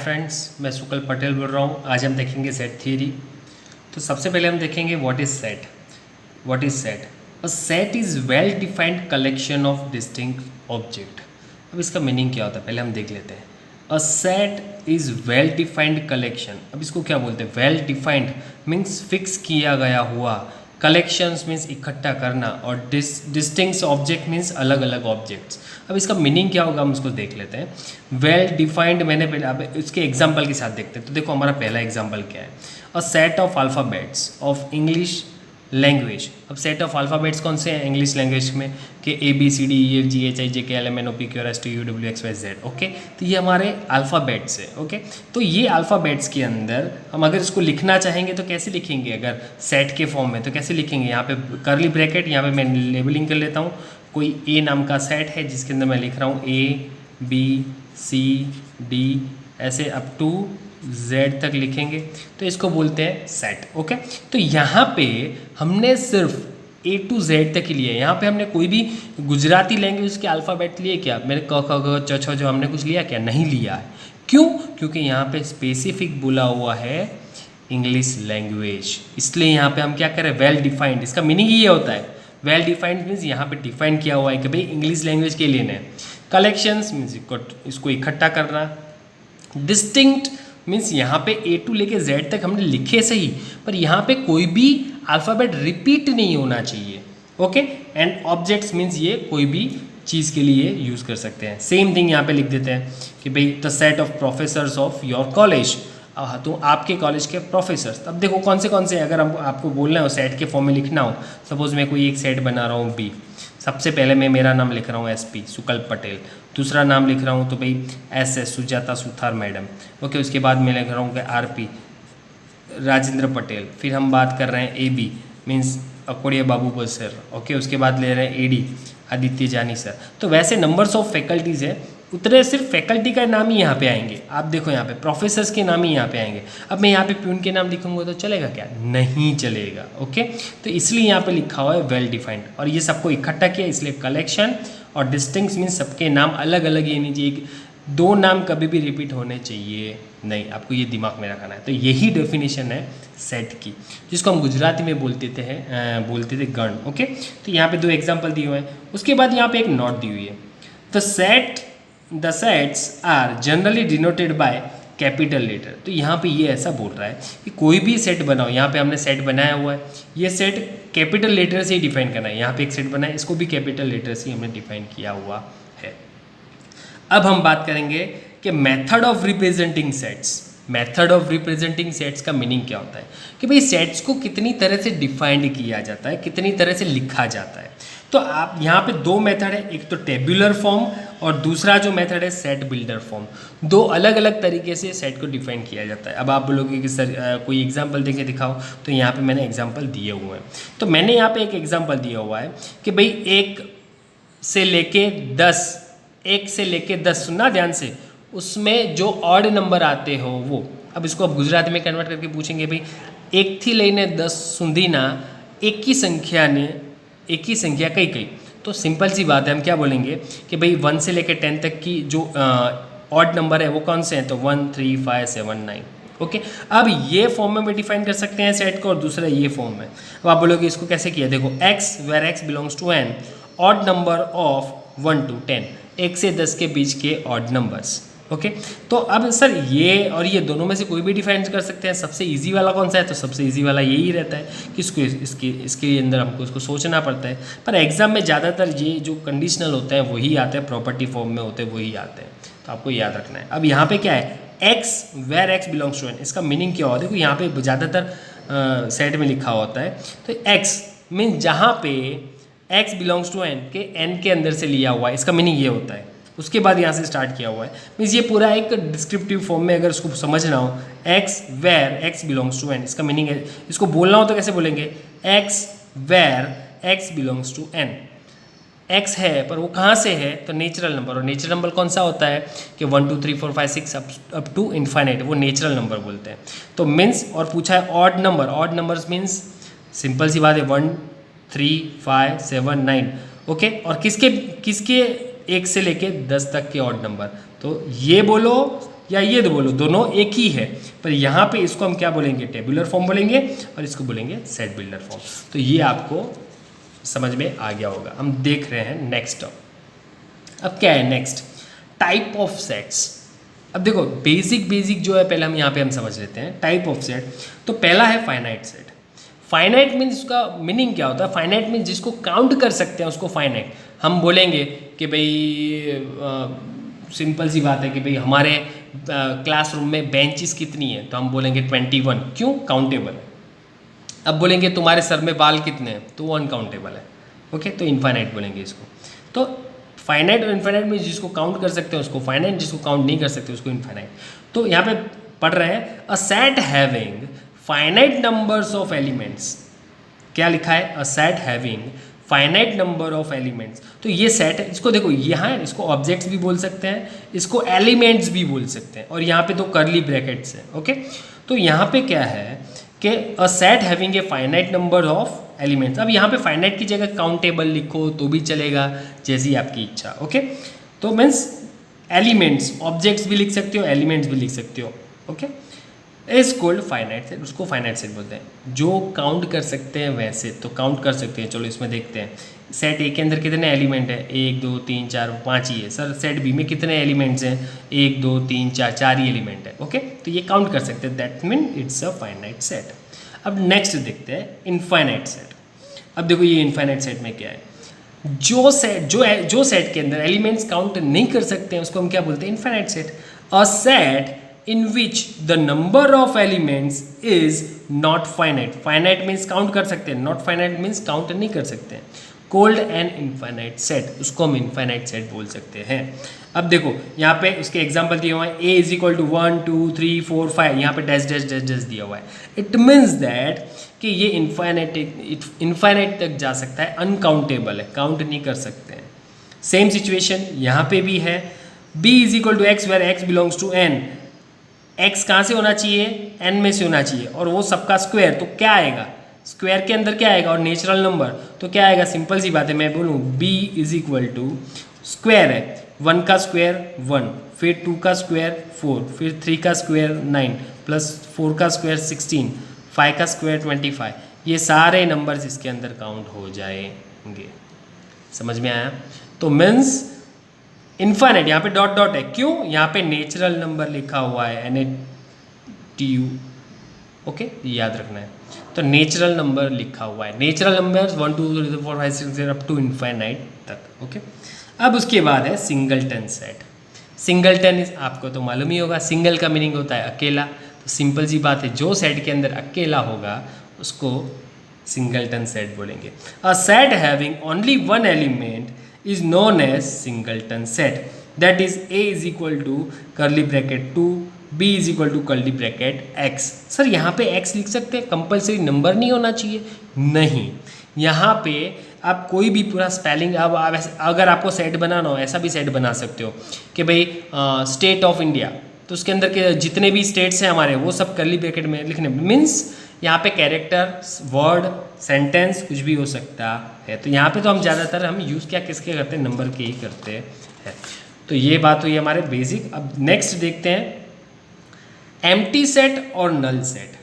Friends, मैं सुकल पटेल बोल रहा हूँ। आज हम देखेंगे सेट थियरी। तो सबसे पहले हम देखेंगे what is set. What is set? A set is well defined collection of distinct object. अब इसका मीनिंग क्या होता है पहले हम देख लेते हैं। A set is well defined collection. अब इसको क्या बोलते हैं? वेल डिफाइंड मीन्स फिक्स किया गया हुआ, कलेक्शंस मीन्स इकट्ठा करना, और डिस्टिंक्ट ऑब्जेक्ट मीन्स अलग अलग ऑब्जेक्ट्स। अब इसका मीनिंग क्या होगा हम उसको देख लेते हैं। वेल डिफाइंड मैंने पहले, अब इसके एग्जांपल के साथ देखते हैं। तो देखो हमारा पहला एग्जांपल क्या है। A set of alphabets of English language. अब सेट ऑफ अल्फ़ाबेट्स कौन से हैं इंग्लिश लैंग्वेज में? कि ABCDEFGHIJKLMNOPQRSTUVWXYZ। ओके, तो ये हमारे अल्फ़ाबेट्स है। ओके, तो ये अल्फ़ाबेट्स के अंदर हम अगर इसको लिखना चाहेंगे तो कैसे लिखेंगे? अगर सेट के फॉर्म में तो कैसे लिखेंगे? यहाँ पे करली ब्रैकेट, यहाँ पे मैं लेबलिंग कर लेता हूँ। कोई ए नाम का सेट है जिसके अंदर मैं लिख रहा हूँ ABCD, ऐसे अप टू Z तक लिखेंगे, तो इसको बोलते हैं सेट। ओके, तो यहाँ पे हमने सिर्फ A to Z तक ही लिया है। यहाँ पे हमने कोई भी गुजराती लैंग्वेज के अल्फ़ाबेट लिए क्या? मेरे क ख ग च छ जो हमने कुछ लिया क्या? नहीं लिया है। क्यों? क्योंकि यहाँ पे स्पेसिफिक बोला हुआ है इंग्लिश लैंग्वेज, इसलिए यहाँ पे हम क्या करें? Well defined. इसका मीनिंग ये होता है, वेल डिफाइंड मीन्स यहाँ पे डिफाइन किया हुआ है कि भाई इंग्लिश लैंग्वेज के लिए है। कलेक्शंस मीन्स इसको इकट्ठा करना। डिस्टिंक्ट मीन्स यहाँ पे A टू लेके Z तक हमने लिखे सही, पर यहाँ पे कोई भी अल्फ़ाबेट रिपीट नहीं होना चाहिए। ओके, एंड ऑब्जेक्ट्स मीन्स ये कोई भी चीज़ के लिए यूज़ कर सकते हैं। सेम थिंग यहाँ पे लिख देते हैं कि भाई the set of professors of your college. तो आपके कॉलेज के प्रोफेसर्स। अब देखो कौन से अगर हम आपको बोलना हो सेट के फॉर्म में लिखना हो, सपोज मैं कोई एक सेट बना रहा हूँ बी। सबसे पहले मैं मेरा नाम लिख रहा हूँ SP सुकल पटेल। दूसरा नाम लिख रहा हूँ तो भाई SS Sujata Suthar madam. Okay, उसके बाद मैं लिख रहा हूँ कि RP राजेंद्र पटेल। फिर हम बात कर रहे हैं AB मीन्स अकोड़िया बाबू बसर। ओके, उसके बाद ले रहे हैं AD आदित्य जानी सर। तो वैसे नंबर्स ऑफ फैकल्टीज़ है, उतने सिर्फ फैकल्टी का नाम ही यहाँ पे आएंगे। आप देखो यहाँ पे प्रोफेसर्स के नाम ही यहाँ पे आएंगे। अब मैं यहाँ पे प्यून के नाम लिखूंगा तो चलेगा क्या? नहीं चलेगा। ओके, तो इसलिए यहाँ पे लिखा हुआ है वेल डिफाइंड, और ये सबको इकट्ठा किया इसलिए कलेक्शन। और डिस्टिंक्ट मीन्स सबके नाम अलग अलग, ये नहीं चाहिए दो नाम कभी भी रिपीट होने चाहिए नहीं, आपको ये दिमाग में रखना है। तो यही डेफिनेशन है सेट की, जिसको हम गुजराती में बोलते थे गण। ओके, तो यहाँ पे दो एग्जाम्पल दिए हुए हैं। उसके बाद यहाँ पे एक नोट दी हुई है। The sets are generally denoted by capital letter. तो यहाँ पे ये ऐसा बोल रहा है कि कोई भी सेट बनाओ। यहाँ पे हमने सेट बनाया हुआ है, ये सेट कैपिटल लेटर से ही डिफाइन करना है। यहाँ पे एक सेट बनाया, इसको भी कैपिटल लेटर से ही हमने डिफाइन किया हुआ है। अब हम बात करेंगे कि method of representing sets. Method of representing sets का मीनिंग क्या होता है कि भाई सेट्स को कितनी तरह से डिफाइंड किया जाता है, कितनी तरह से लिखा जाता है। तो आप यहाँ पे दो मेथड है, एक तो टेबुलर फॉर्म और दूसरा जो मेथड है सेट बिल्डर फॉर्म। दो अलग अलग तरीके से सेट को डिफाइन किया जाता है। अब आप बोलोगे कि सर कोई एग्जांपल देके दिखाओ, तो यहाँ पे मैंने एग्जांपल दिए हुए हैं। तो मैंने यहाँ पे एक एग्जांपल दिया हुआ है कि भाई 1 से लेके 10 सुनना ध्यान से, उसमें जो ऑड नंबर आते हो वो। अब इसको अब गुजराती में कन्वर्ट करके पूछेंगे भाई 1 थी लઈને 10 सुधीना एकी संख्या कई कई। तो सिंपल सी बात है, हम क्या बोलेंगे कि भाई 1 से लेकर 10 तक की जो ऑड नंबर है वो कौन से हैं? तो 1 3 5 7 9। ओके, अब ये फॉर्म में डिफाइन कर सकते हैं सेट को, और दूसरा ये फॉर्म में। अब आप बोलोगे इसको कैसे किया? देखो x where x belongs to n odd number of 1 to 10, 1 से 10 के बीच के ऑड नंबर्स। ओके, तो अब सर ये और ये दोनों में से कोई भी डिफाइन कर सकते हैं। सबसे इजी वाला कौन सा है? तो सबसे इजी वाला यही रहता है कि इसके अंदर हमको इसको सोचना पड़ता है। पर एग्जाम में ज़्यादातर ये जो कंडीशनल होते हैं वही आते हैं, प्रॉपर्टी फॉर्म में होते हैं वही आते हैं, तो आपको याद रखना है। अब यहाँ पे क्या है? x where x belongs to n, इसका मीनिंग क्या होता है? देखो यहाँ पे ज़्यादातर सेट में लिखा होता है। तो x मीन्स जहाँ पे x बिलोंग्स टू n के n के अंदर से लिया हुआ है, इसका मीनिंग ये होता है। उसके बाद यहाँ से स्टार्ट किया हुआ है, मीन्स ये पूरा एक डिस्क्रिप्टिव फॉर्म में अगर उसको समझना हो, x where x belongs to n, इसका मीनिंग है। इसको बोलना हो तो कैसे बोलेंगे? x where x belongs to n। x है पर वो कहाँ से है? तो नेचुरल नंबर। और नेचुरल नंबर कौन सा होता है कि 1 2 3 4 5 6 अप टू इन्फाइनाइट, वो नेचुरल नंबर बोलते हैं। तो मीन्स और पूछा है odd number. Odd numbers means simple सी बात है 1 3 5 7 9। ओके, और किसके 1 से लेके 10 तक के ऑड नंबर। तो ये बोलो या ये दो बोलो, दोनों एक ही है, पर यहाँ पे इसको हम क्या बोलेंगे, टेबुलर फॉर्म बोलेंगे और इसको बोलेंगे सेट बिल्डर फॉर्म। तो ये आपको समझ में आ गया होगा। हम देख रहे हैं नेक्स्ट। अब क्या है नेक्स्ट, टाइप ऑफ सेट्स। अब देखो बेसिक जो है पहले हम यहाँ पे हम समझ लेते हैं टाइप ऑफ सेट। तो पहला है फाइनाइट सेट। फाइनाइट मीन्स उसका मीनिंग क्या होता है, फाइनाइट मीन्स जिसको काउंट कर सकते हैं उसको फाइनाइट। हम बोलेंगे कि भाई सिंपल सी बात है कि भाई हमारे क्लासरूम में बेंचेस कितनी है, तो हम बोलेंगे 21। क्यों, काउंटेबल है। अब बोलेंगे तुम्हारे सर में बाल कितने हैं, तो वो अनकाउंटेबल है। ओके, तो इनफाइनाइट बोलेंगे इसको। तो फाइनाइट और इनफाइनाइट में जिसको काउंट कर सकते हैं उसको फाइनाइट, जिसको काउंट नहीं कर सकते उसको इनफाइनाइट। तो यहाँ पे पढ़ रहे हैं a set having finite numbers of elements. क्या लिखा है, a set having finite number of elements. तो ये सेट है, इसको देखो यहाँ इसको ऑब्जेक्ट्स भी बोल सकते हैं, इसको एलिमेंट्स भी बोल सकते हैं, और यहाँ पे दो कर्ली ब्रैकेट्स हैं। ओके, तो यहाँ पे क्या है कि a set having a finite number of elements. अब यहाँ पे फाइनाइट की जगह काउंटेबल लिखो तो भी चलेगा, जैसी आपकी इच्छा। ओके, तो मीन्स एलिमेंट्स, ऑब्जेक्ट्स भी लिख सकते हो, एलिमेंट्स भी लिख सकते हो। Okay, is called finite set, उसको फाइनाइट सेट बोलते हैं। जो काउंट कर सकते हैं वैसे तो काउंट कर सकते हैं। चलो इसमें देखते हैं, सेट ए के अंदर कितने एलिमेंट है, 1 2 3 4 5 ही है। सर सेट बी में कितने एलिमेंट्स हैं, 1 2 3 4 4 ही एलिमेंट है। ओके, तो ये काउंट कर सकते हैं, that mean it's a finite set. अब नेक्स्ट देखते हैं इनफाइनाइट सेट। अब देखो ये इनफाइनाइट सेट में क्या है, जो सेट के अंदर एलिमेंट्स काउंट नहीं कर सकते हैं उसको हम क्या बोलते हैं, infinite set. A set in which the number of elements is not finite. Finite means count कर सकते हैं, not finite means काउंट नहीं कर सकते हैं। Called an infinite set, उसको हम infinite set बोल सकते हैं। अब देखो यहाँ पे उसके एग्जाम्पल दिए हुए हैं, a इज इक्वल टू 1 2 3 4 5, यहाँ पे डैश डैश डैश डैश दिया हुआ है। इट मीन्स दैट कि ये इनफाइनाइट तक जा सकता है, अनकाउंटेबल है, काउंट नहीं कर सकते हैं। सेम सिचुएशन यहाँ पे भी है, b is equal to x where x belongs to n। x कहाँ से होना चाहिए, n में से होना चाहिए, और वो सबका स्क्वायर, तो क्या आएगा, स्क्वायर के अंदर क्या आएगा, और नेचुरल नंबर तो क्या आएगा, सिंपल सी बात है, मैं बोलूँ b is equal to square है, 1 का स्क्वायर 1, फिर 2 का स्क्वायर 4, फिर 3 का स्क्वायर 9, प्लस 4 का स्क्वायर 16, 5 का स्क्वायर 25, ये सारे नंबर्स इसके अंदर काउंट हो जाएंगे। समझ में आया? तो मीन्स इनफाइनाइट, यहाँ पे डॉट डॉट है, क्यों, यहाँ पे नेचुरल नंबर लिखा हुआ है NATU। ओके, याद रखना है। तो नेचुरल नंबर लिखा हुआ है, natural numbers 1 2 3 4 5 6 7 up to infinite तक। ओके, अब उसके बाद है सिंगलटन सेट। सिंगलटन आपको तो मालूम ही होगा, सिंगल का मीनिंग होता है अकेला। तो सिंपल सी बात है, जो सेट के अंदर अकेला होगा उसको सिंगलटन सेट बोलेंगे। A set having only one element is known as singleton set, that is a is equal to curly bracket 2, b is equal to curly bracket x। Sir यहाँ पे x लिख सकते हैं, कंपलसरी नंबर नहीं होना चाहिए, नहीं, यहाँ पे आप कोई भी पूरा स्पेलिंग, अब अगर आपको सेट बनाना हो ऐसा भी सेट बना सकते हो कि भाई स्टेट ऑफ इंडिया, तो उसके अंदर के जितने भी स्टेट्स हैं हमारे वो सब कर्ली ब्रैकेट में लिखने, मीन्स यहाँ पे कैरेक्टर, वर्ड, सेंटेंस कुछ भी हो सकता है। तो यहाँ पे तो हम ज़्यादातर हम यूज़ क्या किसके करते हैं, नंबर के ही करते हैं। तो ये बात हुई हमारे बेसिक। अब नेक्स्ट देखते हैं एम्प्टी सेट और null set.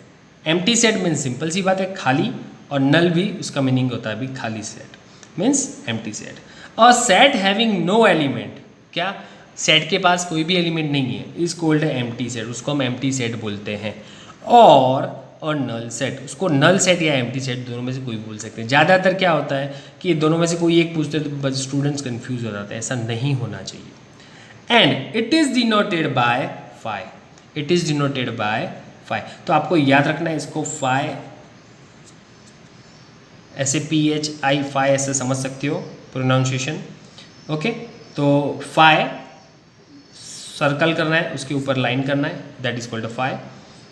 Empty set means simple सी बात है, खाली, और नल भी उसका मीनिंग होता है भी खाली सेट, मीन्स एम्प्टी सेट। और सेट हैविंग नो एलिमेंट, क्या, सेट के पास कोई भी एलिमेंट नहीं है, इज कॉल्ड एम्प्टी सेट, उसको हम एम्प्टी सेट बोलते हैं। और नल सेट, उसको नल सेट या एम्प्टी सेट दोनों में से कोई बोल सकते हैं। ज़्यादातर क्या होता है कि दोनों में से कोई एक पूछते हैं तो स्टूडेंट्स कंफ्यूज हो जाते हैं, ऐसा नहीं होना चाहिए। And it is denoted by phi, it is denoted by phi. तो आपको याद रखना है इसको, फाई ऐसे PHI फाई ऐसे समझ सकते हो प्रोनाउंसिएशन। ओके, तो फाई सर्कल करना है, उसके ऊपर लाइन करना है, that is called a phi.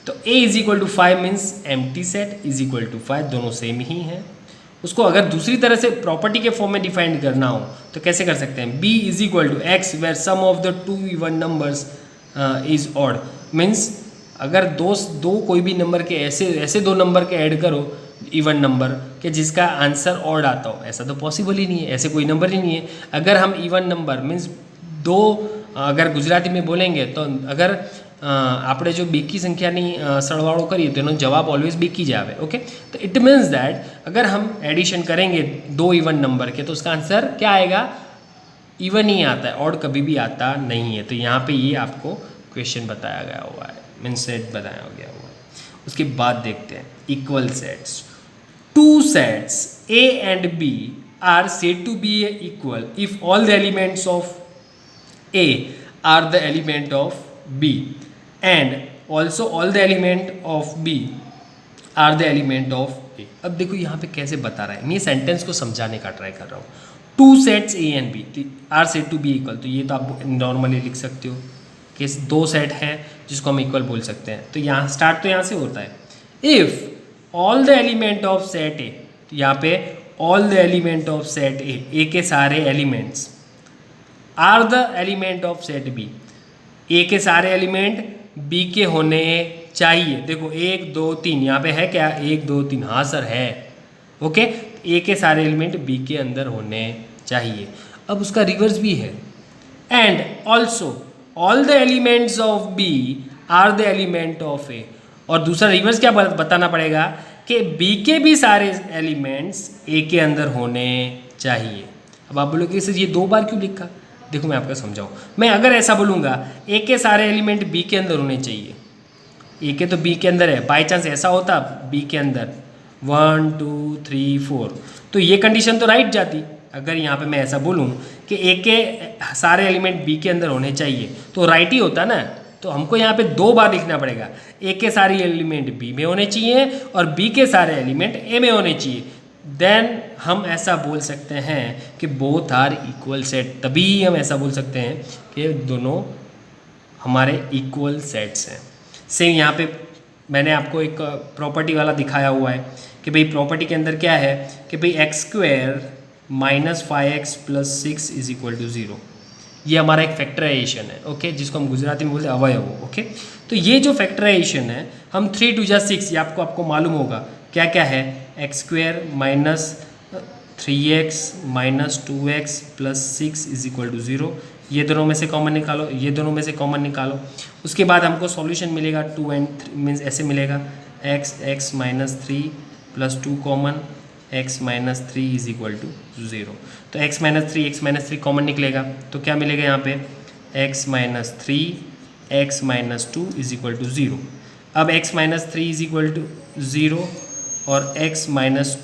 तो a is equal to 5 means empty set is equal to 5, दोनों सेम ही हैं। उसको अगर दूसरी तरह से प्रॉपर्टी के फॉर्म में डिफाइन करना हो तो कैसे कर सकते हैं, b is equal to x where sum of the two even numbers is odd. Means अगर दो कोई भी नंबर के ऐसे दो नंबर के ऐड करो इवन नंबर के जिसका आंसर ऑड आता हो, ऐसा तो पॉसिबल ही नहीं है, ऐसे कोई नंबर ही नहीं है। अगर हम इवन नंबर मीन्स दो, अगर गुजराती में बोलेंगे तो अगर આપણે જો બેકી संख्याની સરવાળો કરીએ તો એનો जवाब ऑलवेज बेकी જ આવે. ओके, तो इट मीन्स दैट अगर हम एडिशन करेंगे दो इवन नंबर के तो उसका आंसर क्या आएगा, इवन ही आता है, ऑड कभी भी आता नहीं है. तो यहाँ पे ये आपको क्वेश्चन बताया गया हुआ है, मीन सेट बताया गया हुआ है. उसके बाद देखते हैं equal sets. To sets A and B are said to be equal if all the elements of A are the element of B and also all the element of B are the element of A. अब देखो यहाँ पे कैसे बता रहा है, मैं sentence को समझाने का ट्राई कर रहा हूँ. Two sets A and B are set to be equal, तो ये तो आप नॉर्मली लिख सकते हो कि दो सेट हैं जिसको हम इक्वल बोल सकते हैं. तो यहाँ स्टार्ट तो यहाँ से होता है. If all the element of set A, तो यहाँ पे all the element of set A के सारे elements are the element of set B, A के सारे एलिमेंट बी के होने चाहिए. देखो 1 2 3 यहाँ पे है क्या, 1 2 3, हाँ सर है. ओके, ए के सारे एलिमेंट बी के अंदर होने चाहिए. अब उसका रिवर्स भी है, and also all the elements of B are the element of A. और दूसरा रिवर्स क्या बताना पड़ेगा कि बी के भी सारे एलिमेंट्स ए के अंदर होने चाहिए. अब आप बोलोगे सर ये दो बार क्यों लिखा, देखो मैं आपको समझाऊँ. मैं अगर ऐसा बोलूँगा ए के सारे एलिमेंट बी के अंदर होने चाहिए, ए के तो बी के अंदर है, बाई चांस ऐसा होता बी के अंदर 1 2 3 4, तो ये कंडीशन तो राइट जाती. अगर यहाँ पे मैं ऐसा बोलूँ कि ए के सारे एलिमेंट बी के अंदर होने चाहिए तो राइट ही होता ना. तो हमको यहाँ पे दो बार लिखना पड़ेगा, ए के सारे एलिमेंट बी में होने चाहिए और बी के सारे एलिमेंट ए में होने चाहिए. देन हम ऐसा बोल सकते हैं कि बोथ आर इक्वल सेट. तभी हम ऐसा बोल सकते हैं कि दोनों हमारे इक्वल सेट्स हैं. सेम यहाँ पे मैंने आपको एक प्रॉपर्टी वाला दिखाया हुआ है कि भाई प्रॉपर्टी के अंदर क्या है कि भाई x² minus 5x plus 6 is equal to 0. ये हमारा एक फैक्टराइजेशन है. ओके, जिसको हम गुजराती में बोलते हैं अवयव. ओके, तो ये जो फैक्टराइजेशन है हम 3 2 6, ये आपको मालूम होगा क्या क्या है. x² minus 3x minus 2x plus 6 is equal to 0. ये दोनों में से कॉमन निकालो, ये दोनों में से कॉमन निकालो. उसके बाद हमको सॉल्यूशन मिलेगा 2 and 3 मीन्स ऐसे मिलेगा x minus 3 plus 2 common, x minus 3 is equal to 0. तो x माइनस 3 कॉमन निकलेगा तो क्या मिलेगा यहाँ पे x minus 3 x minus 2 is equal to 0. अब x minus 3 is equal to 0 और x minus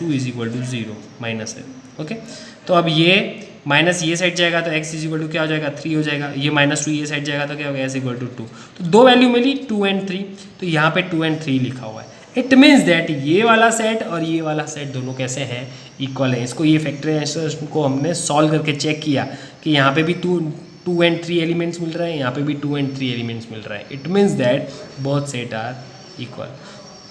2 is equal to 0 minus है. ओके, तो अब ये माइनस ये साइड जाएगा तो x इज इक्वल टू क्या हो जाएगा 3 हो जाएगा. ये माइनस 2 ये साइड जाएगा तो क्या हो गया s इक्वल टू 2. तो दो वैल्यू मिली 2 and 3, तो यहाँ पे 2 and 3 लिखा हुआ है. इट मीन्स दैट ये वाला सेट और ये वाला सेट दोनों कैसे हैं, इक्वल है. इसको ये फैक्टराइजेशन को हमने सॉल्व करके चेक किया कि यहाँ पे भी 2 and 3 एलिमेंट्स मिल रहे हैं, यहाँ पे भी 2 and 3 एलिमेंट्स मिल रहे हैं. It means that both set are equal.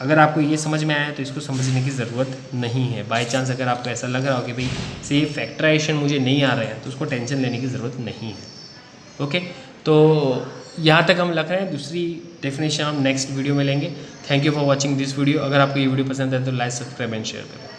अगर आपको ये समझ में आया तो इसको समझने की ज़रूरत नहीं है. बाय चांस अगर आपको ऐसा लग रहा हो कि भाई से फैक्टराइजेशन मुझे नहीं आ रहे हैं तो उसको टेंशन लेने की ज़रूरत नहीं है. ओके, तो यहाँ तक हम लग रहे हैं. दूसरी डेफिनेशन हम नेक्स्ट वीडियो में लेंगे. Thank you for watching this video. अगर आपको ये वीडियो पसंद है तो लाइक सब्सक्राइब एंड शेयर करें.